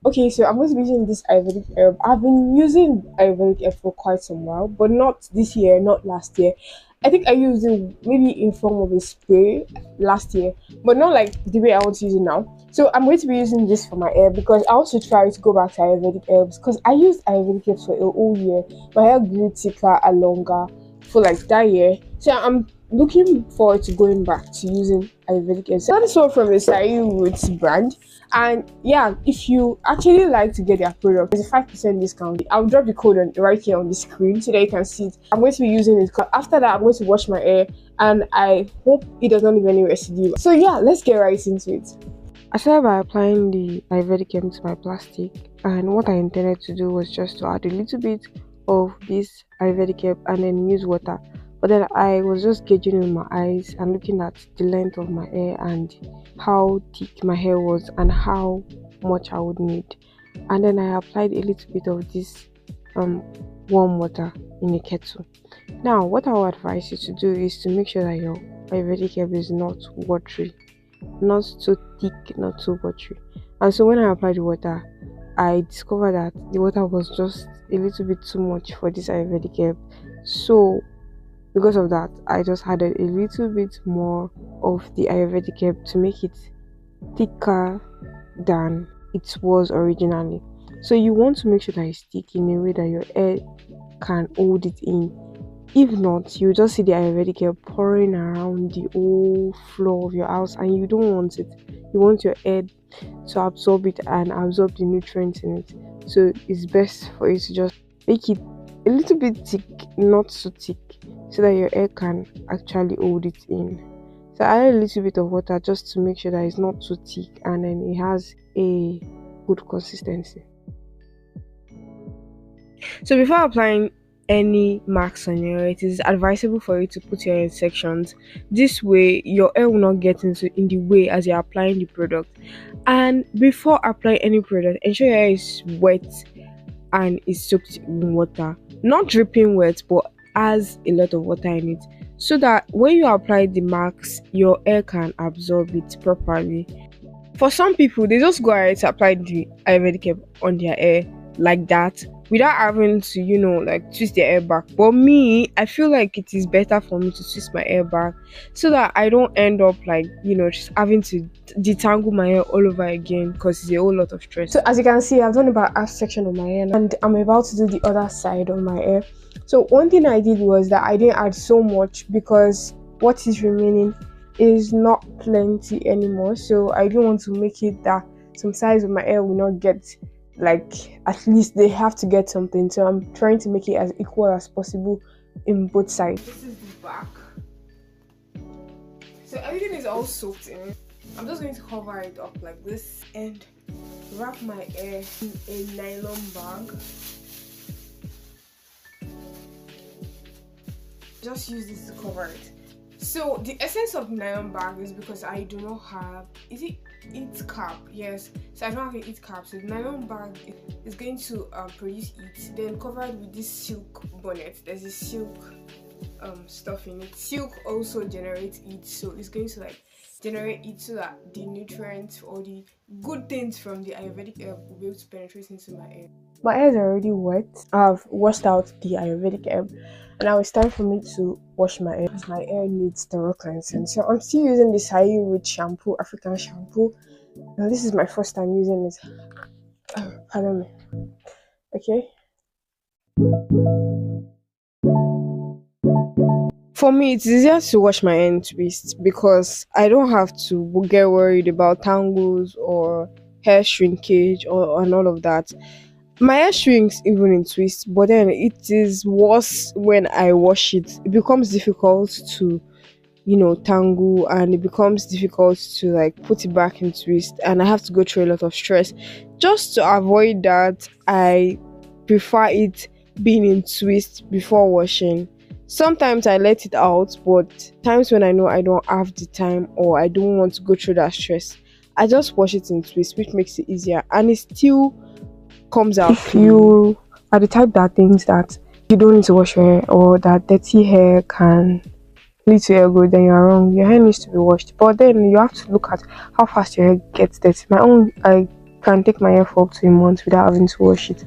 Okay, so I'm going to be using this Ayurvedic herb. I've been using Ayurvedic herb for quite some while, but not this year, not last year. I think I used it maybe in form of a spray last year, but not like the way I want to use it now. So I'm going to be using this for my hair because I want to try to go back to Ayurvedic herbs because I used Ayurvedic herbs for a whole year. My hair grew thicker and longer for like that year. So I'm looking forward to going back to using Ayurvedic herbs. That is all from the Sai Roots brand. And yeah, if you actually like to get their product, there's a 5% discount. I'll drop the code right here on the screen so that you can see it. I'm going to be using it. After that, I'm going to wash my hair and I hope it does not leave any residue. So yeah, let's get right into it. I started by applying the Ayurvedic cream to my plastic, and what I intended to do was just to add a little bit of this Ayurvedic cream and then use water. But then I was just gauging with my eyes and looking at the length of my hair and how thick my hair was and how much I would need. And then I applied a little bit of this warm water in a kettle. Now, what I would advise you to do is to make sure that your Ayurvedic herb is not watery, not too thick, not too watery. And so when I applied the water, I discovered that the water was just a little bit too much for this Ayurvedic herb. So because of that, I just added a little bit more of the Ayurvedic herb to make it thicker than it was originally. So you want to make sure that it's thick in a way that your hair can hold it in. If not, you just see the Ayurvedic herb pouring around the whole floor of your house and you don't want it. You want your hair to absorb it and absorb the nutrients in it. So it's best for you to just make it a little bit thick, not so thick, so that your hair can actually hold it in. So I added a little bit of water just to make sure that it's not too thick and then it has a good consistency. So before applying any marks on your hair, it is advisable for you to put your hair in sections. This way your hair will not get in the way as you're applying the product. And before applying any product, ensure your hair is wet and is soaked in water. Not dripping wet, but has a lot of water in it, so that when you apply the marks, your hair can absorb it properly. For some people, they just go ahead to apply the Ayurvedic herb on their hair like that without having to, like twist their hair back. But me, I feel like it is better for me to twist my hair back so that I don't end up like, just having to detangle my hair all over again because it's a whole lot of stress. So as you can see, I've done about half section of my hair and I'm about to do the other side of my hair. So one thing I did was that I didn't add so much because what is remaining is not plenty anymore. So I didn't want to make it that some sides of my hair will not get, like, at least they have to get something. So I'm trying to make it as equal as possible in both sides. This is the back. So everything is all soaked in. I'm just going to cover it up like this and wrap my hair in a nylon bag. Just use this to cover it. So the essence of nylon bag is because I do not have, is it heat cap? Yes, so I don't have a heat cap. So the nylon bag is going to produce heat, then covered with this silk bonnet. There's this silk stuff in it. Silk also generates heat, so it's going to like generate heat so that the nutrients or the good things from the Ayurvedic herb will be able to penetrate into my hair. My hair is already wet. I've washed out the Ayurvedic herb. And now it's time for me to wash my hair because my hair needs thorough cleansing. So I'm still using this Roots shampoo, African shampoo. Now this is my first time using it. Pardon me. Okay. For me, it's easier to wash my hair in twist because I don't have to get worried about tangles or hair shrinkage and all of that. My hair shrinks even in twists, but then it is worse when I wash it. It becomes difficult to, tangle, and it becomes difficult to like put it back in twist, and I have to go through a lot of stress. Just to avoid that, I prefer it being in twist before washing. Sometimes I let it out, but times when I know I don't have the time or I don't want to go through that stress, I just wash it in twist, which makes it easier, and it still comes out. If you are the type that thinks that you don't need to wash your hair or that dirty hair can lead to hair growth, then you're wrong. Your hair needs to be washed. But then you have to look at how fast your hair gets dirty. My own, I can take my hair for up to a month without having to wash it.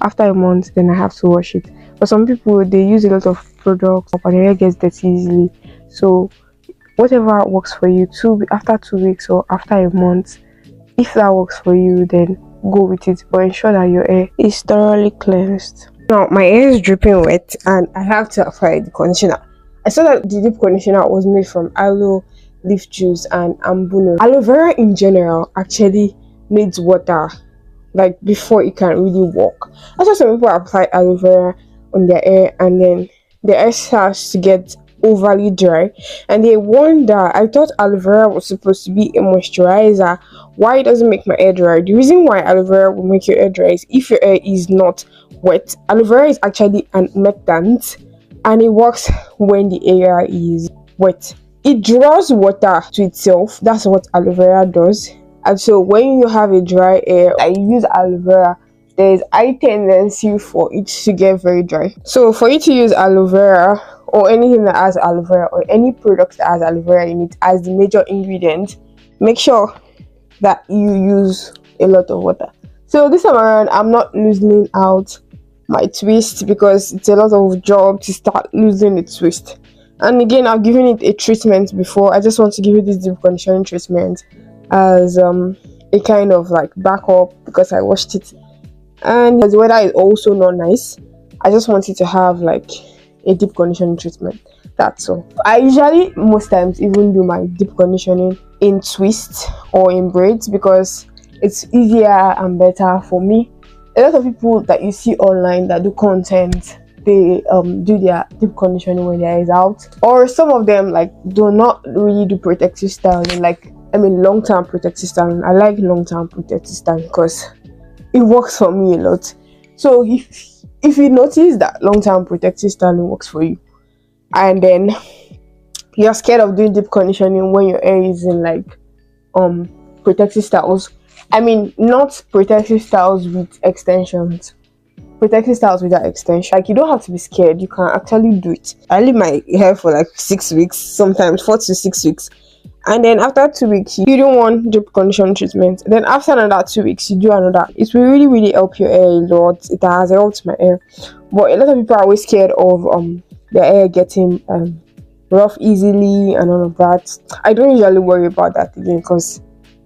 After a month, then I have to wash it. But some people, they use a lot of products and their hair gets dirty easily. So whatever works for you, after 2 weeks or after a month, if that works for you, then go with it. But ensure that your hair is thoroughly cleansed. Now my hair is dripping wet and I have to apply the conditioner. I saw that the deep conditioner was made from aloe leaf juice and ambuno. Aloe vera in general actually needs water, like before it can really work. That's why some people apply aloe vera on their hair and then the hair starts to get overly dry and they wonder, I thought aloe vera was supposed to be a moisturizer, why it doesn't make my hair dry? The reason why aloe vera will make your hair dry is if your hair is not wet. Aloe vera is actually an humectant and it works when the area is wet. It draws water to itself. That's what aloe vera does. And so when you have a dry hair and you use aloe vera, there is high tendency for it to get very dry. So for you to use aloe vera or anything that has aloe vera or any product that has aloe vera in it as the major ingredient, make sure that you use a lot of water. So this time around, I'm not loosening out my twist because it's a lot of job to start losing the twist. And again, I've given it a treatment before. I just want to give it this deep conditioning treatment as a kind of like backup because I washed it and the weather is also not nice. I just wanted to have like a deep conditioning treatment. That's all. I usually most times even do my deep conditioning in twists or in braids because it's easier and better for me. A lot of people that you see online that do content, they do their deep conditioning when their hair is out, or some of them like do not really do protective styling, like long-term protective styling. I like long-term protective styling because it works for me a lot. So if you notice that long-term protective styling works for you and then you're scared of doing deep conditioning when your hair is in like protective styles, not protective styles with extensions, protective styles without extension, like you don't have to be scared, you can actually do it. I leave my hair for like 6 weeks, sometimes 4 to 6 weeks, and then after 2 weeks you don't want deep conditioning treatment, then after another 2 weeks you do another. It will really help your hair a lot. It has helped my hair, but a lot of people are always scared of their hair getting rough easily and all of that. I don't usually worry about that again because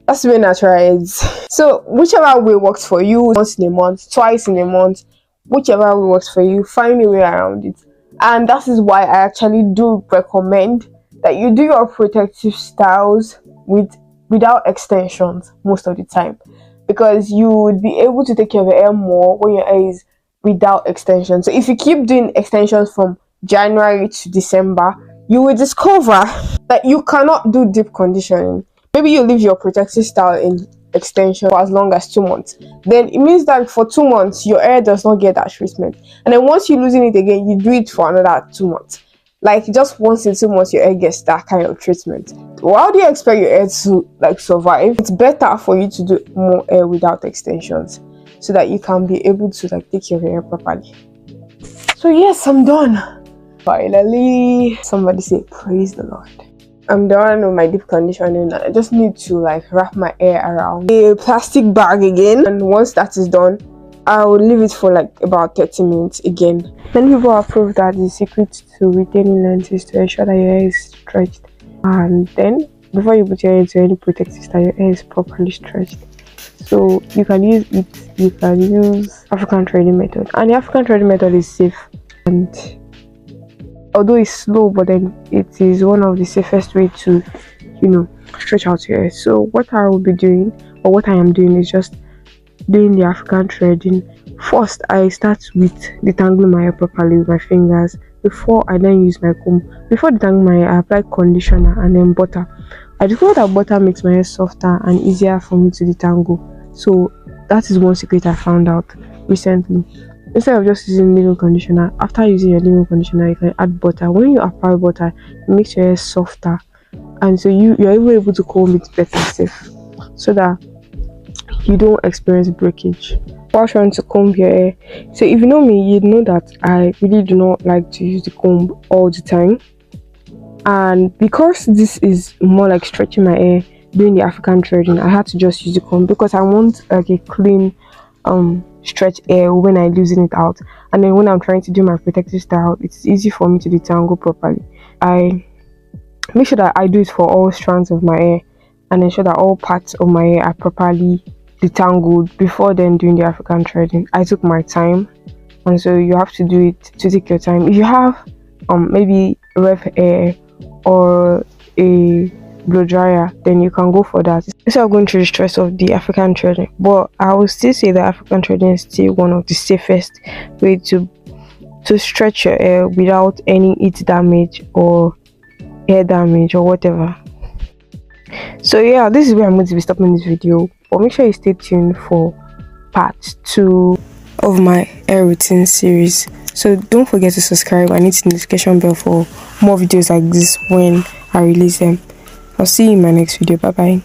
that's the way natural is. So whichever way works for you, once in a month, twice in a month, whichever way works for you, find a way around it. And that is why I actually do recommend that you do your protective styles without extensions most of the time, because you would be able to take care of your hair more when your hair is without extensions. So if you keep doing extensions from January to December, you will discover that you cannot do deep conditioning. Maybe you leave your protective style in extension for as long as 2 months. Then it means that for 2 months, your hair does not get that treatment. And then once you're losing it again, you do it for another 2 months. Like just once in 2 months, your hair gets that kind of treatment. How do you expect your hair to like survive? It's better for you to do more hair without extensions so that you can be able to like take your hair properly. So yes, I'm done. Finally, somebody say praise the Lord. I'm done with my deep conditioning. I just need to like wrap my hair around a plastic bag again, and once that is done, I will leave it for like about 30 minutes again. Many people have proved that the secret to retaining length is to ensure that your hair is stretched, and then before you put your hair into any protective style, your hair is properly stretched. So you can use African threading method, and the African threading method is safe, and although it's slow, but then it is one of the safest way to stretch out your hair. So what I will be doing, or what I am doing, is just doing the African threading. First I start with detangling my hair properly with my fingers before I then use my comb. Before detangling my hair, I apply conditioner and then butter. I discovered that butter makes my hair softer and easier for me to detangle. So that is one secret I found out recently. Instead of just using leave-in conditioner, after using your leave-in conditioner, you can add butter. When you apply butter, it makes your hair softer, and so you're even able to comb it better safe, so that you don't experience breakage while trying to comb your hair. So if you know me, you know that I really do not like to use the comb all the time. And because this is more like stretching my hair during the African threading, I had to just use the comb because I want like a clean stretch hair when I loosen it out. And then when I'm trying to do my protective style, it's easy for me to detangle properly. I make sure that I do it for all strands of my hair and ensure that all parts of my hair are properly detangled before then doing the African threading. I took my time, and so you have to do it to take your time. If you have maybe rough hair or a blow dryer, then you can go for that instead of going through the stress of the African threading. But I will still say that African threading is still one of the safest way to stretch your hair without any heat damage or hair damage or whatever. So yeah, this is where I'm going to be stopping this video, but make sure you stay tuned for part 2 of my hair routine series. So don't forget to subscribe and hit the notification bell for more videos like this when I release them. I'll see you in my next video. Bye bye.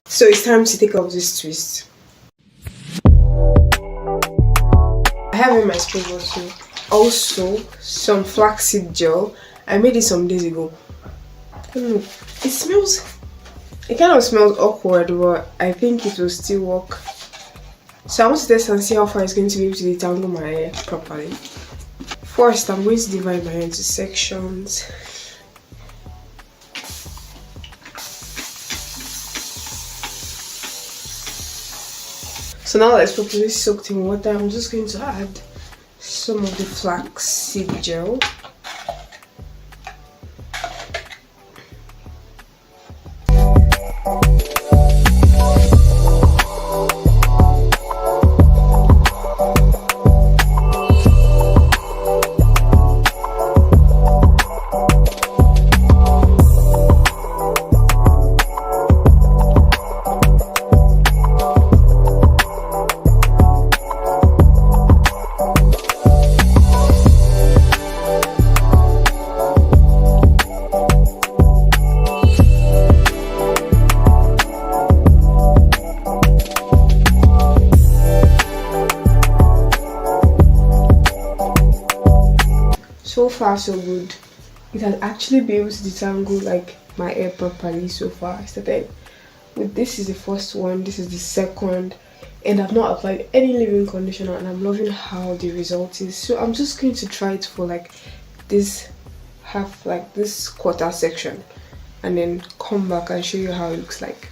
So it's time to take off this twist. I have in my spray bottle also some flaxseed gel. I made it some days ago. It kind of smells awkward, but I think it will still work. So I want to test and see how far it's going to be able to detangle my hair properly. First, I'm going to divide my hair into sections. So now that it's properly soaked in water, I'm just going to add some of the flaxseed gel. So far so good. It has actually been able to detangle like my hair properly so far. I started with this is the first one, this is the second, and I've not applied any leave-in conditioner, and I'm loving how the result is. So I'm just going to try it for like this half, like this quarter section, and then come back and show you how it looks like.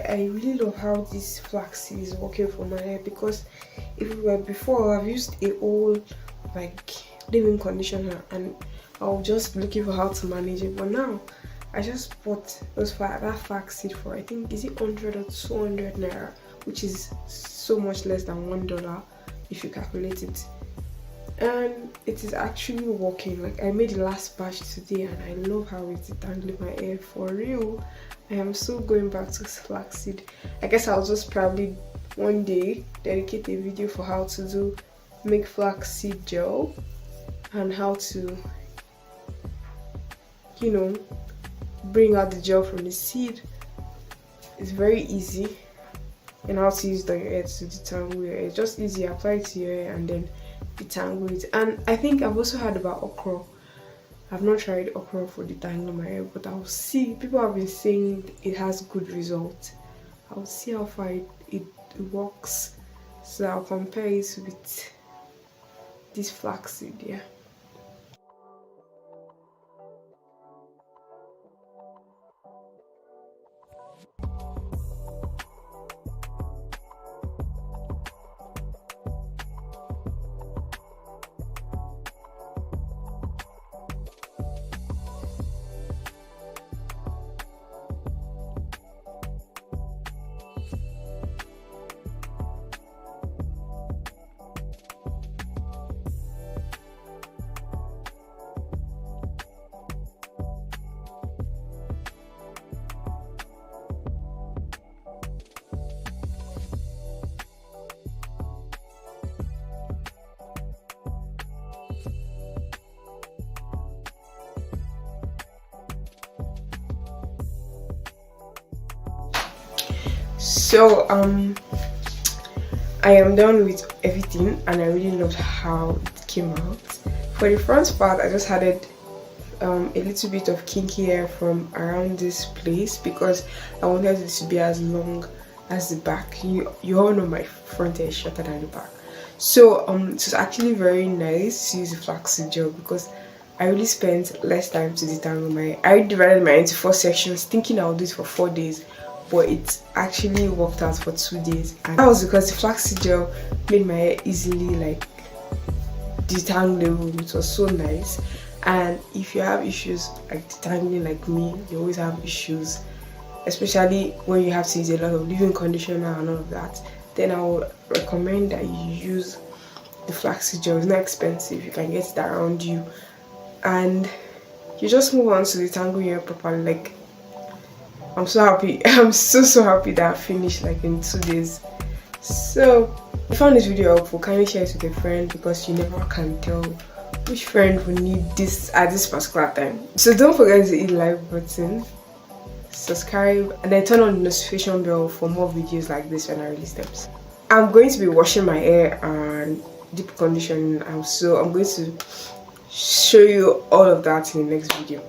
I really love how this flaxseed is working for my hair, because if it were before, I've used a whole like leave-in conditioner and I'll just be looking for how to manage it. But now I just bought that flaxseed for, I think, is it 100 or 200 naira, which is so much less than $1 if you calculate it. And it is actually working. Like, I made the last batch today and I love how it's detangling my hair for real. I am so going back to flaxseed. I guess I'll just probably one day dedicate a video for how to make flaxseed gel and how to, you know, bring out the gel from the seed. It's very easy, and how to use it on your hair to detangle your hair. It's just easy. Apply it to your hair and then detangle it. And I think I've also heard about okra. I've not tried okra for detangling my hair, but I'll see. People have been saying it has good results. I'll see how far it works. So I'll compare it with this flaxseed, yeah. So I am done with everything and I really loved how it came out. For the front part, I just added a little bit of kinky hair from around this place because I wanted it to be as long as the back. You all know my front hair is shorter than the back. So it was actually very nice to use the flaxseed gel because I really spent less time to detangle my hair. I divided my hair into 4 sections thinking I would do it for 4 days, but it actually worked out for 2 days, and that was because the flaxseed gel made my hair easily like detangling. It was so nice. And if you have issues like detangling like me, you always have issues, especially when you have to use a lot of leave-in conditioner and all of that, then I would recommend that you use the flaxseed gel. It's not expensive, you can get it around you, and you just move on to detangle your hair properly. Like, I'm so happy. I'm so happy that I finished like in 2 days. So if you found this video helpful, kindly share it with a friend because you never can tell which friend will need this at this particular time. So don't forget to hit the like button, subscribe, and then turn on the notification bell for more videos like this when I release them. I'm going to be washing my hair and deep conditioning, so I'm going to show you all of that in the next video.